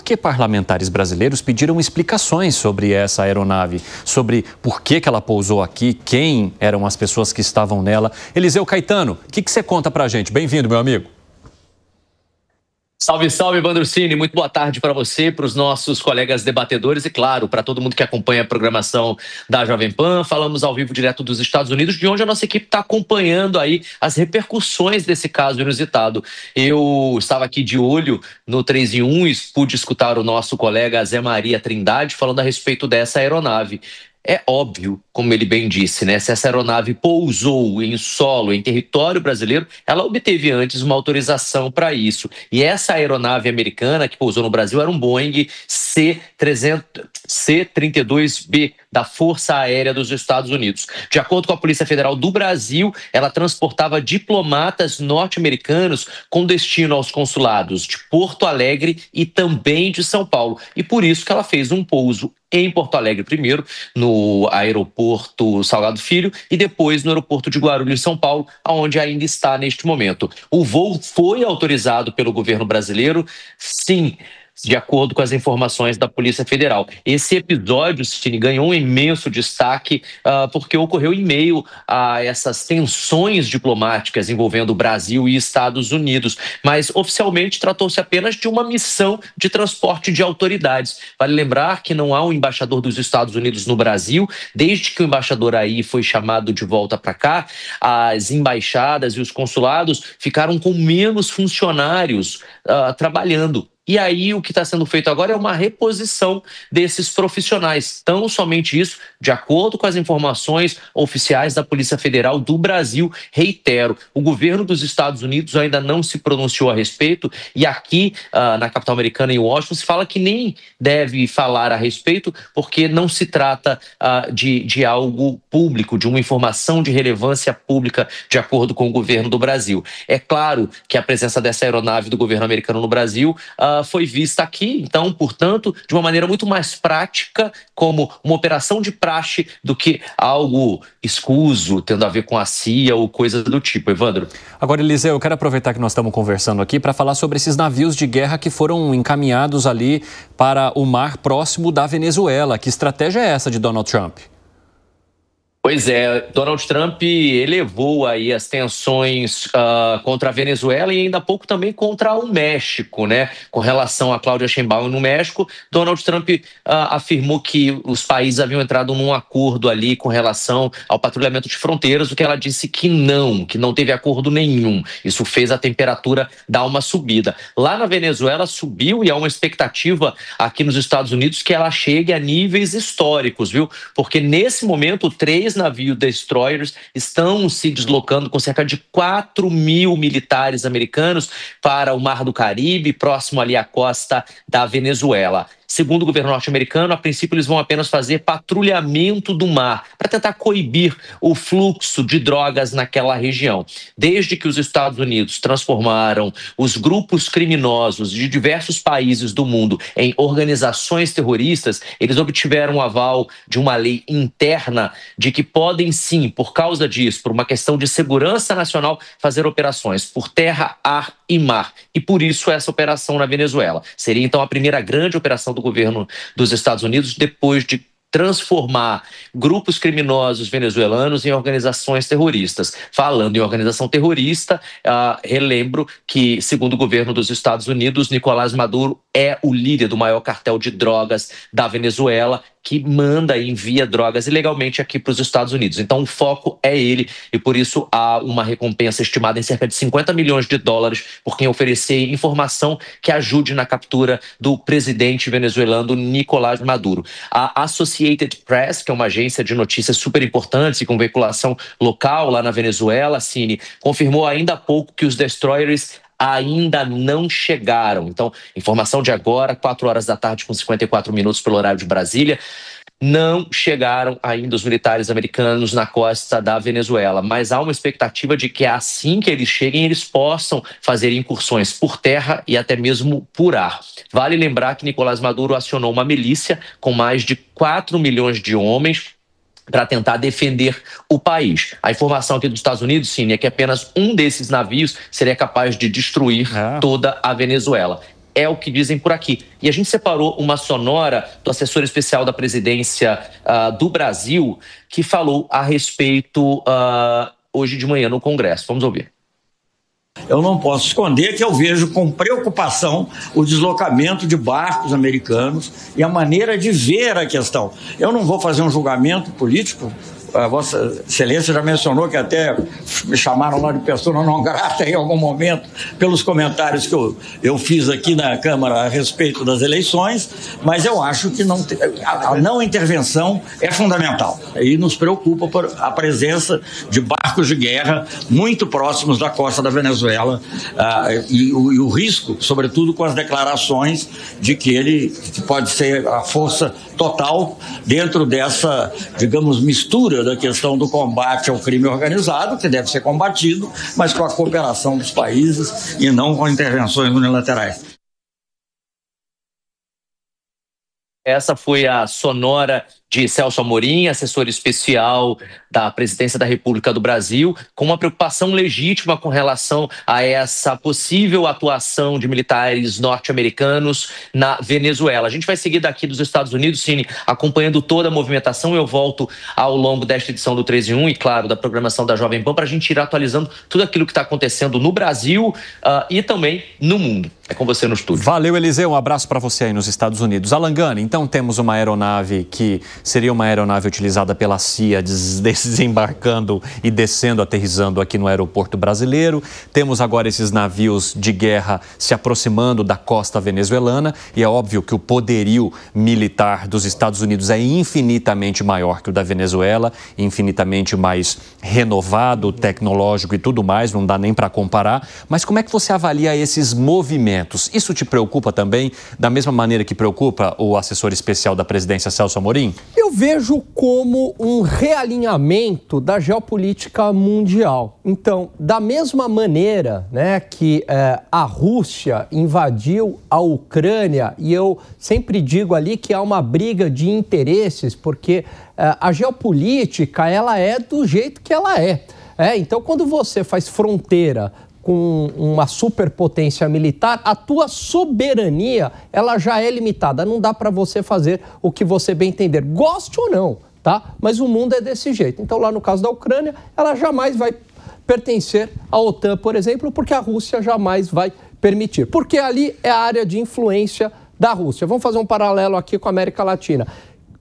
porque parlamentares brasileiros pediram explicações sobre essa aeronave, sobre por que ela pousou aqui, quem eram as pessoas que estavam nela. Eliseu Caetano, o que você conta pra gente? Bem-vindo, meu amigo. Salve, salve, Vandrocini. Muito boa tarde para você, para os nossos colegas debatedores e, claro, para todo mundo que acompanha a programação da Jovem Pan. Falamos ao vivo direto dos Estados Unidos, de onde a nossa equipe está acompanhando aí as repercussões desse caso inusitado. Eu estava aqui de olho no 3 em 1 e pude escutar o nosso colega Zé Maria Trindade falando a respeito dessa aeronave. É óbvio, como ele bem disse, né? Se essa aeronave pousou em solo, em território brasileiro, ela obteve antes uma autorização para isso. E essa aeronave americana que pousou no Brasil era um Boeing C-32B, da Força Aérea dos Estados Unidos. De acordo com a Polícia Federal do Brasil, ela transportava diplomatas norte-americanos com destino aos consulados de Porto Alegre e também de São Paulo. E por isso que ela fez um pouso em Porto Alegre primeiro, no aeroporto Salgado Filho, e depois no aeroporto de Guarulhos, São Paulo, onde ainda está neste momento. O voo foi autorizado pelo governo brasileiro, sim, de acordo com as informações da Polícia Federal. Esse episódio, Cine, ganhou um imenso destaque porque ocorreu em meio a essas tensões diplomáticas envolvendo o Brasil e Estados Unidos, mas oficialmente tratou-se apenas de uma missão de transporte de autoridades. Vale lembrar que não há um embaixador dos Estados Unidos no Brasil. Desde que o embaixador aí foi chamado de volta para cá, as embaixadas e os consulados ficaram com menos funcionários trabalhando. E aí o que está sendo feito agora é uma reposição desses profissionais. Tão somente isso, de acordo com as informações oficiais da Polícia Federal do Brasil, reitero, o governo dos Estados Unidos ainda não se pronunciou a respeito e aqui na capital americana, em Washington, se fala que nem deve falar a respeito porque não se trata de algo público, de uma informação de relevância pública, de acordo com o governo do Brasil. É claro que a presença dessa aeronave do governo americano no Brasil foi vista aqui, então, portanto, de uma maneira muito mais prática, como uma operação de praxe do que algo escuso, tendo a ver com a CIA ou coisa do tipo. Evandro. Agora, Eliseu, eu quero aproveitar que nós estamos conversando aqui para falar sobre esses navios de guerra que foram encaminhados ali para o mar próximo da Venezuela. Que estratégia é essa de Donald Trump? Pois é, Donald Trump elevou aí as tensões contra a Venezuela e ainda há pouco também contra o México, né? Com relação a Cláudia Sheinbaum no México, Donald Trump afirmou que os países haviam entrado num acordo ali com relação ao patrulhamento de fronteiras, o que ela disse que não teve acordo nenhum. Isso fez a temperatura dar uma subida. Lá na Venezuela subiu e há uma expectativa aqui nos Estados Unidos que ela chegue a níveis históricos, viu? Porque nesse momento, 3 navios destroyers estão se deslocando com cerca de 4 mil militares americanos para o Mar do Caribe, próximo ali à costa da Venezuela. Segundo o governo norte-americano, a princípio eles vão apenas fazer patrulhamento do mar para tentar coibir o fluxo de drogas naquela região. Desde que os Estados Unidos transformaram os grupos criminosos de diversos países do mundo em organizações terroristas, eles obtiveram um aval de uma lei interna de que podem sim, por causa disso, por uma questão de segurança nacional, fazer operações por terra, ar e mar. E por isso essa operação na Venezuela. Seria então a primeira grande operação do governo dos Estados Unidos depois de transformar grupos criminosos venezuelanos em organizações terroristas. Falando em organização terrorista, relembro que, segundo o governo dos Estados Unidos, Nicolás Maduro é o líder do maior cartel de drogas da Venezuela, que manda e envia drogas ilegalmente aqui para os Estados Unidos. Então o foco é ele e por isso há uma recompensa estimada em cerca de 50 milhões de dólares por quem oferecer informação que ajude na captura do presidente venezuelano Nicolás Maduro. A Associated Press, que é uma agência de notícias super importante e com veiculação local lá na Venezuela, Cine, confirmou ainda há pouco que os destroyers ainda não chegaram. Então, informação de agora, 4 horas da tarde com 54 minutos pelo horário de Brasília. Não chegaram ainda os militares americanos na costa da Venezuela, mas há uma expectativa de que assim que eles cheguem, eles possam fazer incursões por terra e até mesmo por ar. Vale lembrar que Nicolás Maduro acionou uma milícia com mais de 4 milhões de homens para tentar defender o país. A informação aqui dos Estados Unidos, Cine, é que apenas um desses navios seria capaz de destruir toda a Venezuela. é o que dizem por aqui. E a gente separou uma sonora do assessor especial da presidência do Brasil, que falou a respeito hoje de manhã no Congresso. Vamos ouvir. Eu não posso esconder que eu vejo com preocupação o deslocamento de barcos americanos e a maneira de ver a questão. Eu não vou fazer um julgamento político. A Vossa Excelência já mencionou que até me chamaram lá de pessoa não grata em algum momento pelos comentários que eu fiz aqui na Câmara a respeito das eleições, mas eu acho que a não intervenção é fundamental. E nos preocupa por a presença de barcos de guerra muito próximos da costa da Venezuela e o risco, sobretudo com as declarações de que ele pode ser a força total dentro dessa, digamos, mistura da questão do combate ao crime organizado, que deve ser combatido, mas com a cooperação dos países e não com intervenções unilaterais. Essa foi a sonora de Celso Amorim, assessor especial da Presidência da República do Brasil, com uma preocupação legítima com relação a essa possível atuação de militares norte-americanos na Venezuela. A gente vai seguir daqui dos Estados Unidos, Cine, acompanhando toda a movimentação. Eu volto ao longo desta edição do 3 em 1 e, claro, da programação da Jovem Pan, para a gente ir atualizando tudo aquilo que está acontecendo no Brasil e também no mundo. É com você no estúdio. Valeu, Eliseu. Um abraço para você aí nos Estados Unidos. Alan Gani, então temos uma aeronave que seria uma aeronave utilizada pela CIA desembarcando e descendo, aterrissando aqui no aeroporto brasileiro. Temos agora esses navios de guerra se aproximando da costa venezuelana e é óbvio que o poderio militar dos Estados Unidos é infinitamente maior que o da Venezuela, infinitamente mais renovado, tecnológico e tudo mais, não dá nem para comparar. Mas como é que você avalia esses movimentos? Isso te preocupa também, da mesma maneira que preocupa o assessor especial da presidência, Celso Amorim? Eu vejo como um realinhamento da geopolítica mundial. Então, da mesma maneira, né, que a Rússia invadiu a Ucrânia, e eu sempre digo ali que há uma briga de interesses, porque a geopolítica ela é do jeito que ela é. Então, quando você faz fronteira com uma superpotência militar, a tua soberania ela já é limitada. Não dá para você fazer o que você bem entender, goste ou não, tá? Mas o mundo é desse jeito. Então, lá no caso da Ucrânia, ela jamais vai pertencer à OTAN, por exemplo, porque a Rússia jamais vai permitir. Porque ali é a área de influência da Rússia. Vamos fazer um paralelo aqui com a América Latina.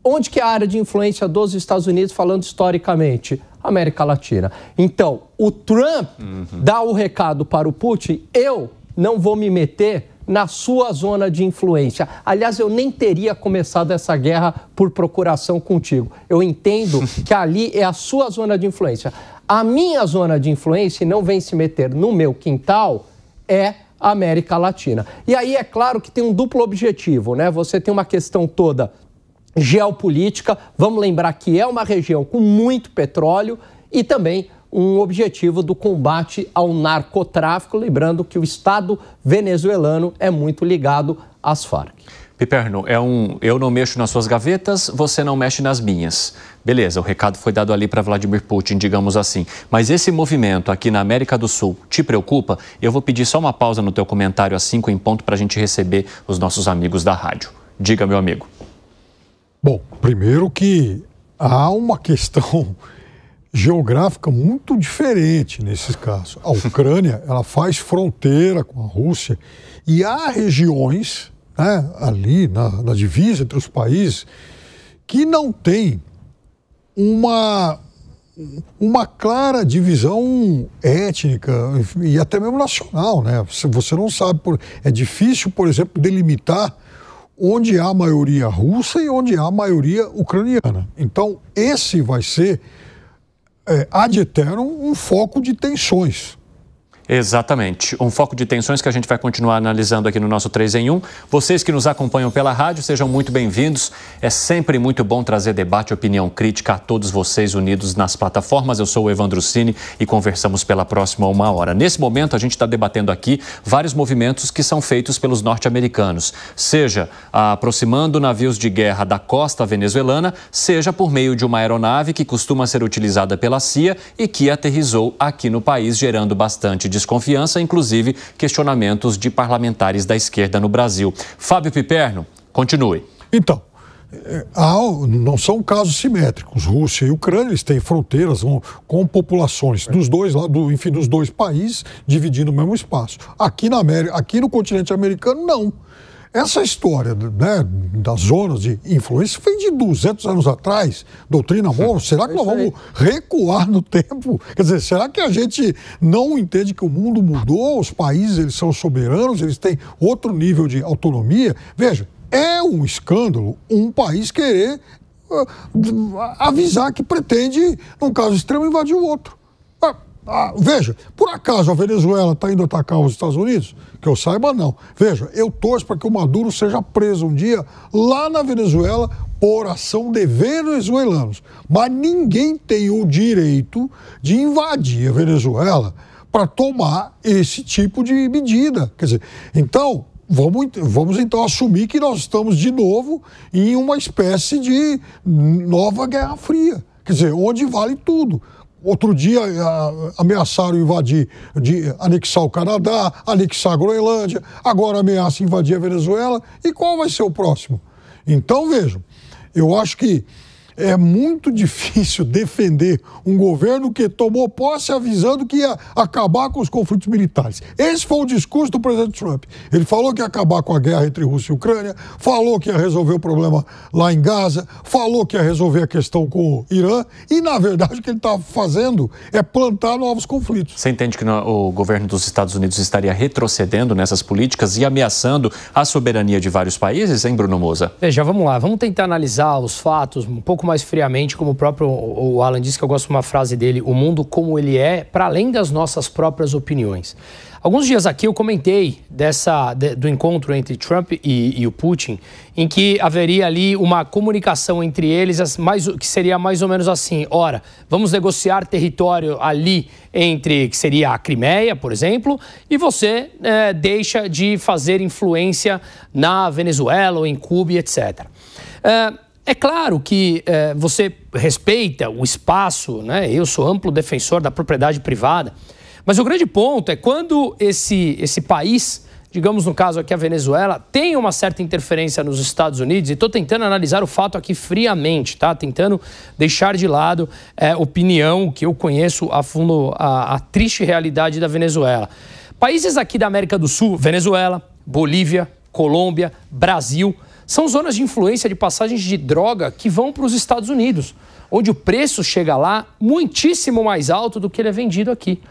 Onde que é a área de influência dos Estados Unidos, falando historicamente? América Latina. Então, o Trump dá o recado para o Putin: eu não vou me meter na sua zona de influência. Aliás, eu nem teria começado essa guerra por procuração contigo. Eu entendo que ali é a sua zona de influência. A minha zona de influência, e não vem se meter no meu quintal, é a América Latina. E aí é claro que tem um duplo objetivo, né? Você tem uma questão toda geopolítica, vamos lembrar que é uma região com muito petróleo e também um objetivo do combate ao narcotráfico, lembrando que o Estado venezuelano é muito ligado às Farc. Piperno, eu não mexo nas suas gavetas, você não mexe nas minhas. Beleza, o recado foi dado ali para Vladimir Putin, digamos assim. Mas esse movimento aqui na América do Sul te preocupa? Eu vou pedir só uma pausa no teu comentário às 5 em ponto para a gente receber os nossos amigos da rádio. Diga, meu amigo. Bom, primeiro que há uma questão geográfica muito diferente nesses casos. A Ucrânia, ela faz fronteira com a Rússia e há regiões, né, ali na divisa entre os países que não tem uma clara divisão étnica e até mesmo nacional, né? Você não sabe, é difícil, por exemplo, delimitar onde há maioria russa e onde há maioria ucraniana. Então, esse vai ser, ad eternum, um foco de tensões. Exatamente. Um foco de tensões que a gente vai continuar analisando aqui no nosso 3 em 1. Vocês que nos acompanham pela rádio, sejam muito bem-vindos. É sempre muito bom trazer debate e opinião crítica a todos vocês unidos nas plataformas. Eu sou o Evandro Cini e conversamos pela próxima 1 hora. Nesse momento, a gente está debatendo aqui vários movimentos que são feitos pelos norte-americanos, seja aproximando navios de guerra da costa venezuelana, seja por meio de uma aeronave que costuma ser utilizada pela CIA e que aterrissou aqui no país, gerando bastante desconfiança, inclusive questionamentos de parlamentares da esquerda no Brasil. Fábio Piperno, continue. Então, não são casos simétricos. Rússia e Ucrânia, eles têm fronteiras com populações dos dois lados, enfim, dos dois países, dividindo o mesmo espaço. Aqui na América, aqui no continente americano, não. Essa história, né, das zonas de influência vem de 200 anos atrás, doutrina Monroe. Será que nós vamos recuar no tempo? Quer dizer, será que a gente não entende que o mundo mudou? Os países, eles são soberanos, eles têm outro nível de autonomia? Veja, é um escândalo um país querer avisar que pretende, num caso extremo, invadir o outro. Veja, por acaso a Venezuela está indo atacar os Estados Unidos? Que eu saiba, não. Veja, eu torço para que o Maduro seja preso um dia lá na Venezuela por ação de venezuelanos. Mas ninguém tem o direito de invadir a Venezuela para tomar esse tipo de medida. Quer dizer, então, vamos então assumir que nós estamos de novo em uma espécie de nova Guerra Fria. Quer dizer, onde vale tudo. Outro dia ameaçaram invadir, anexar o Canadá, anexar a Groenlândia, agora ameaça invadir a Venezuela. E qual vai ser o próximo? Então, vejam, eu acho que é muito difícil defender um governo que tomou posse avisando que ia acabar com os conflitos militares. Esse foi o discurso do presidente Trump. Ele falou que ia acabar com a guerra entre Rússia e Ucrânia, falou que ia resolver o problema lá em Gaza, falou que ia resolver a questão com o Irã e, na verdade, o que ele está fazendo é plantar novos conflitos. Você entende que o governo dos Estados Unidos estaria retrocedendo nessas políticas e ameaçando a soberania de vários países, hein, Bruno Moza? Veja, vamos lá, vamos tentar analisar os fatos um pouco mais friamente, como o próprio Alan disse, que eu gosto de uma frase dele, o mundo como ele é, para além das nossas próprias opiniões. Alguns dias aqui eu comentei do encontro entre Trump e o Putin, em que haveria ali uma comunicação entre eles, que seria mais ou menos assim: ora, vamos negociar território ali que seria a Crimeia, por exemplo, e você deixa de fazer influência na Venezuela ou em Cuba, etc. É claro que você respeita o espaço, né? Eu sou amplo defensor da propriedade privada, mas o grande ponto é quando esse país, digamos no caso aqui a Venezuela, tem uma certa interferência nos Estados Unidos, e estou tentando analisar o fato aqui friamente, tá? Tentando deixar de lado opinião que eu conheço a fundo a triste realidade da Venezuela. Países aqui da América do Sul, Venezuela, Bolívia, Colômbia, Brasil, são zonas de influência de passagens de droga que vão para os Estados Unidos, onde o preço chega lá muitíssimo mais alto do que ele é vendido aqui.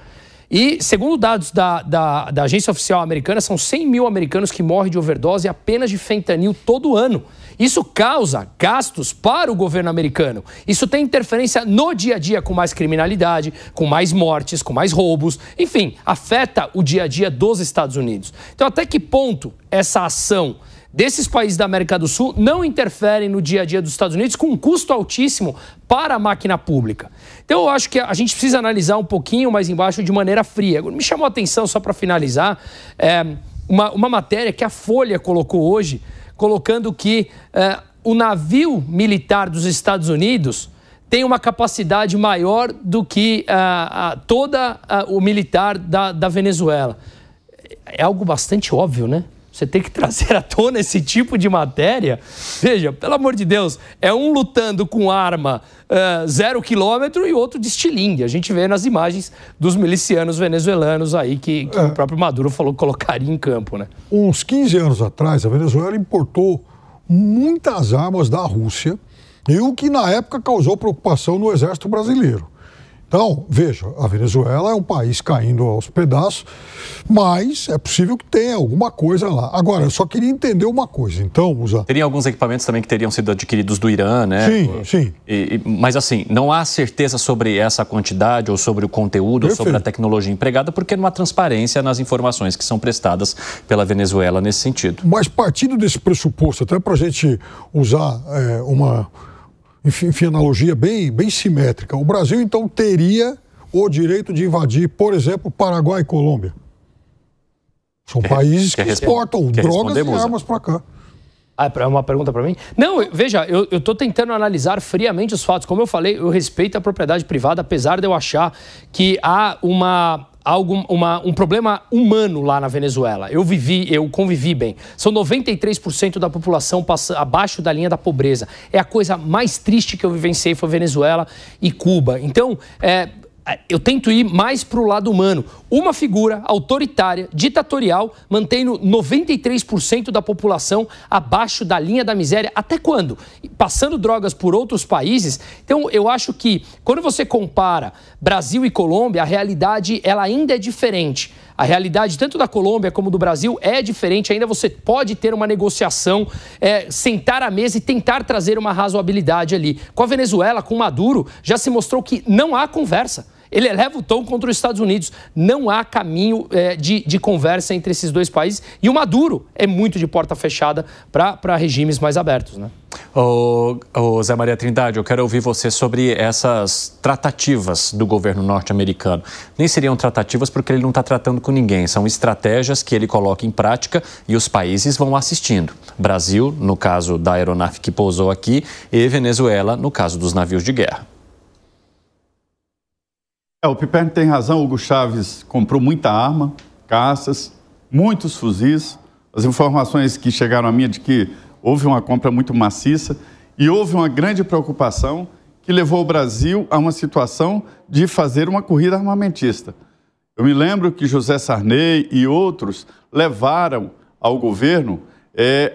E, segundo dados da agência oficial americana, são 100 mil americanos que morrem de overdose apenas de fentanil todo ano. Isso causa gastos para o governo americano. Isso tem interferência no dia a dia, com mais criminalidade, com mais mortes, com mais roubos. Enfim, afeta o dia a dia dos Estados Unidos. Então, até que ponto essa ação desses países da América do Sul não interferem no dia a dia dos Estados Unidos com um custo altíssimo para a máquina pública? Então eu acho que a gente precisa analisar um pouquinho mais embaixo de maneira fria. Me chamou a atenção, só para finalizar, uma matéria que a Folha colocou hoje, colocando que o navio militar dos Estados Unidos tem uma capacidade maior do que o militar da Venezuela. É algo bastante óbvio, né? Você tem que trazer à tona esse tipo de matéria. Veja, pelo amor de Deus, é um lutando com arma 0 quilômetro e outro de estilingue. A gente vê nas imagens dos milicianos venezuelanos aí que o próprio Maduro falou que colocaria em campo, né? Uns 15 anos atrás, a Venezuela importou muitas armas da Rússia, e o que na época causou preocupação no exército brasileiro. Então, veja, a Venezuela é um país caindo aos pedaços, mas é possível que tenha alguma coisa lá. Agora, eu só queria entender uma coisa, então, Teriam alguns equipamentos também que teriam sido adquiridos do Irã, né? Sim. Mas assim, não há certeza sobre essa quantidade ou sobre o conteúdo, ou sobre a tecnologia empregada, porque não há transparência nas informações que são prestadas pela Venezuela nesse sentido. Mas partindo desse pressuposto, até para a gente usar uma analogia bem simétrica, o Brasil, então, teria o direito de invadir, por exemplo, Paraguai e Colômbia. São países que exportam drogas e armas para cá. É uma pergunta para mim? Não, veja, eu estou tentando analisar friamente os fatos. Como eu falei, eu respeito a propriedade privada, apesar de eu achar que há um problema humano lá na Venezuela. Eu convivi bem. São 93% da população abaixo da linha da pobreza. É a coisa mais triste que eu vivenciei, foi Venezuela e Cuba. Então, eu tento ir mais para o lado humano. Uma figura autoritária, ditatorial, mantendo 93% da população abaixo da linha da miséria. Até quando? Passando drogas por outros países. Então, eu acho que quando você compara Brasil e Colômbia, a realidade ela ainda é diferente. A realidade tanto da Colômbia como do Brasil é diferente. Ainda você pode ter uma negociação, sentar à mesa e tentar trazer uma razoabilidade ali. Com a Venezuela, com Maduro, já se mostrou que não há conversa. Ele eleva o tom contra os Estados Unidos. Não há caminho de conversa entre esses dois países. E o Maduro é muito de porta fechada para regimes mais abertos, né? Ô Zé Maria Trindade, eu quero ouvir você sobre essas tratativas do governo norte-americano. Nem seriam tratativas porque ele não está tratando com ninguém. São estratégias que ele coloca em prática e os países vão assistindo. Brasil, no caso da aeronave que pousou aqui, e Venezuela, no caso dos navios de guerra. O Piperno tem razão, Hugo Chávez comprou muita arma, caças, muitos fuzis. As informações que chegaram a mim é de que houve uma compra muito maciça e houve uma grande preocupação que levou o Brasil a uma situação de fazer uma corrida armamentista. Eu me lembro que José Sarney e outros levaram ao governo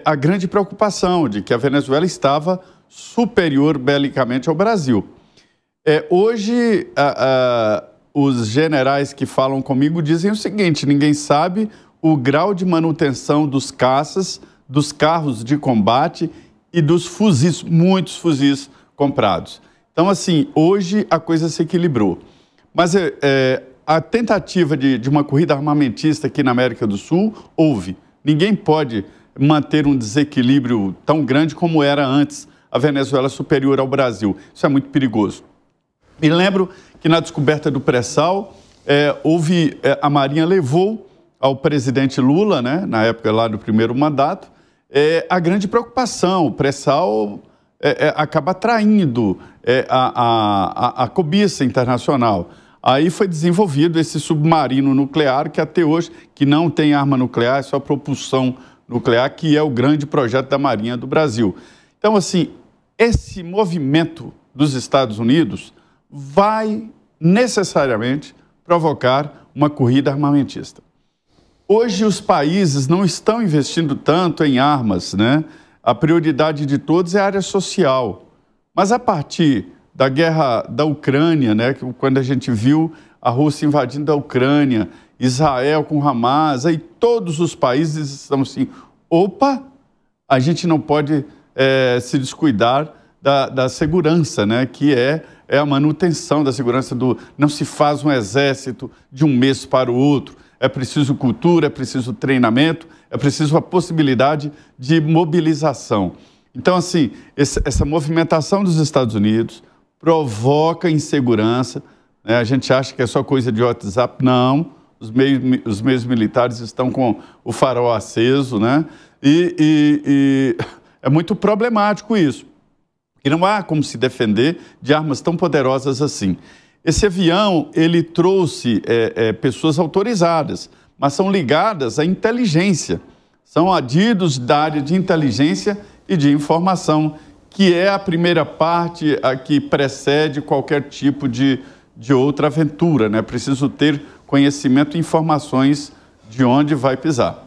a grande preocupação de que a Venezuela estava superior belicamente ao Brasil. Hoje, os generais que falam comigo dizem o seguinte: ninguém sabe o grau de manutenção dos caças, dos carros de combate e dos fuzis, muitos fuzis comprados. Então, assim, hoje a coisa se equilibrou. Mas a tentativa de uma corrida armamentista aqui na América do Sul houve. Ninguém pode manter um desequilíbrio tão grande como era antes a Venezuela superior ao Brasil. Isso é muito perigoso. Me lembro que na descoberta do pré-sal, a Marinha levou ao presidente Lula, né, na época lá do primeiro mandato, a grande preocupação. O pré-sal acaba atraindo a cobiça internacional. Aí foi desenvolvido esse submarino nuclear que até hoje, que não tem arma nuclear, é só propulsão nuclear, que é o grande projeto da Marinha do Brasil. Então, assim, esse movimento dos Estados Unidos vai necessariamente provocar uma corrida armamentista. Hoje os países não estão investindo tanto em armas, né? A prioridade de todos é a área social. Mas a partir da guerra da Ucrânia, né? Quando a gente viu a Rússia invadindo a Ucrânia, Israel com Hamas, aí todos os países estão assim, opa, a gente não pode se descuidar da segurança, né? Que é a manutenção da segurança não se faz um exército de um mês para o outro. É preciso cultura, é preciso treinamento, é preciso a possibilidade de mobilização. Então, assim, essa movimentação dos Estados Unidos provoca insegurança, né? A gente acha que é só coisa de WhatsApp. Não, os meios militares estão com o farol aceso, né? E é muito problemático isso. E não há como se defender de armas tão poderosas assim. Esse avião, ele trouxe pessoas autorizadas, mas são ligadas à inteligência. São adidos da área de inteligência e de informação, que é a primeira parte a que precede qualquer tipo de outra aventura, né? Preciso ter conhecimento e informações de onde vai pisar.